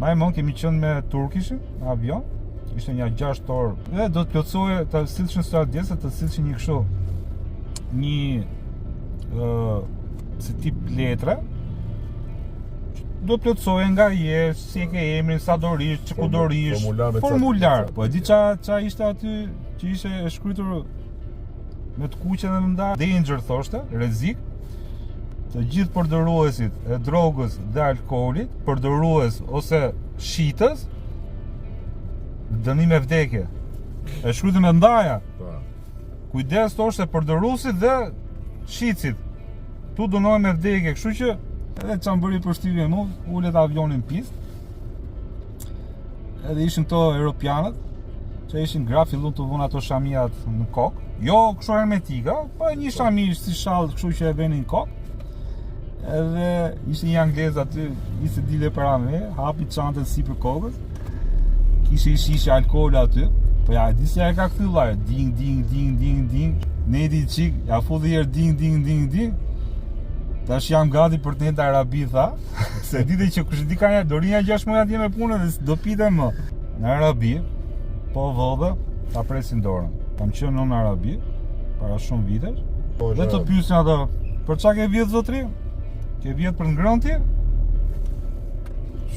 Majmon kemi qenë me Turkishin në avion, ishte një 6 orë, dhe do të plotësoje të sillshin stewardesët, të sillshin një kështu, një si tip letre, do plotësoje nga je, si e ke emrin, sa do rish, që ku do rish, formular. Po e di qa ishte aty që ishte e shkruar me të kuqe dhe më nda, danger thoshte, rrezik. Të gjithë përdoruesit e drogës dhe alkoolit, përdorues ose shitës, dënim e vdekje. E shkruajti me ndaja. Kujdes thoshte përdoruesit dhe shitësit. Tu dënohen me vdekje, kështu që edhe çam bëri përshtypje mu, ulet avionin në pistë. Edhe ishin këto europianët, që ishin gra, fillun të vun ato shamijat në kokë. Jo kështu hermetika, po një shami si shall kështu që e venin në kokë. Edhe ishte një anglez aty, ishte dile para me, hapi çantën sipër kokës. Kishte i shishe alkool aty. Po ja, e di se ja e ka kthy vllai, ding ding ding ding ding. Nedi çik, ja futi herë ding ding ding ding. Tash jam gati për të ndër Arabi tha, se ditë që kush di ka do rinja 6 muaj atje me punën dhe do pitem më. Në Arabi, po vëllë, ta presin dorën. Kam qenë në Arabi para shumë vitesh. Dhe të pyesin ato, për çka ke vjet zotri? Ke vjet për ngrëntje?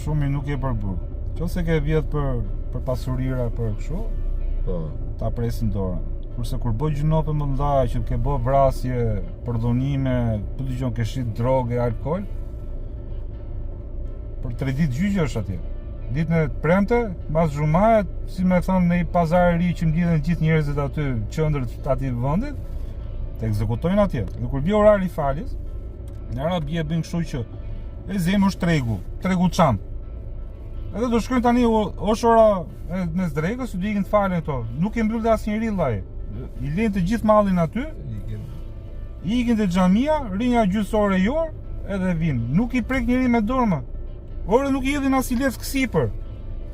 Shumë nuk e për burg. Qose ke vjet për pasurira, për kështu, ta presin dorën. Kurse kur bëj gjunope më ndaj që ke bë vrasje, përdhunime, të dëgjon ke shit drogë, alkool, për 3 ditë gjyqesh atje. Ditën e premte, mas xhumaje, si me thonë në një pazar e ri që mblidhen gjithë njerëzit aty, qendrët atij vendit, të ekzekutojnë atje. Dhe kur vjen orari i faljes, në Arabi e bën kështu që e zemë është tregu çam. Edhe do shkojnë tani ora mes drekës, do ikin të falen këto. Nuk e mbyll asnjëri vllai. I lejnë të gjithë mallin aty. Ikin te xhamia, rinja gjysore orë, edhe vinë. Nuk i prek njëri me dorë më. Ore nuk i hedhin as i lef kësipër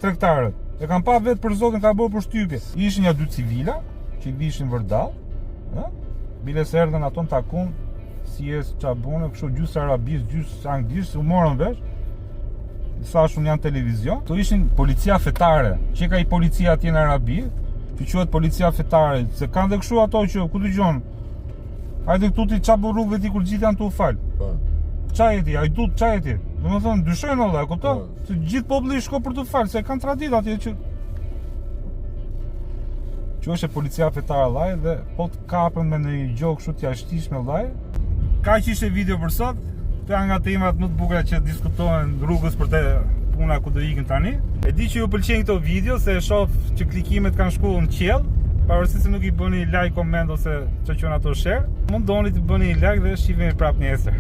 tregtarët. E kanë pa vetë për zotin, ka bërë përshtypje. Ishin ja 2 civila që vishin vërdall, ë? Bile se erdhën ato në takun, si es çabune, kështu gjysë arabisht, gjysë anglisht, u morën vesh. Sa shumë janë televizion. Këto ishin policia fetare, që ka i policia atje në Arabi, që quhet policia fetare, se kanë dhe kështu ato që ku dëgjon. Hajde këtu ti çapo rrugëve ti kur gjithë janë tu fal. Po. Çaj ti, ai du çaj ti. Domethënë dyshojnë valla, kupton? Se gjithë populli shko për të fal, se kanë traditë atje që është policia fetare vllai dhe po të kapën me një gjë kështu të jashtëshme vllai. Kaq ishte video për sot. Këto janë nga temat më të bukura që diskutohen rrugës për të puna ku do ikin tani. E di që ju pëlqejnë këto video se e shoh që klikimet kanë shkuar në qiell, pavarësisht se nuk i bëni like, comment ose çfarë ato share. Mundoni të bëni like dhe shihemi prapë nesër.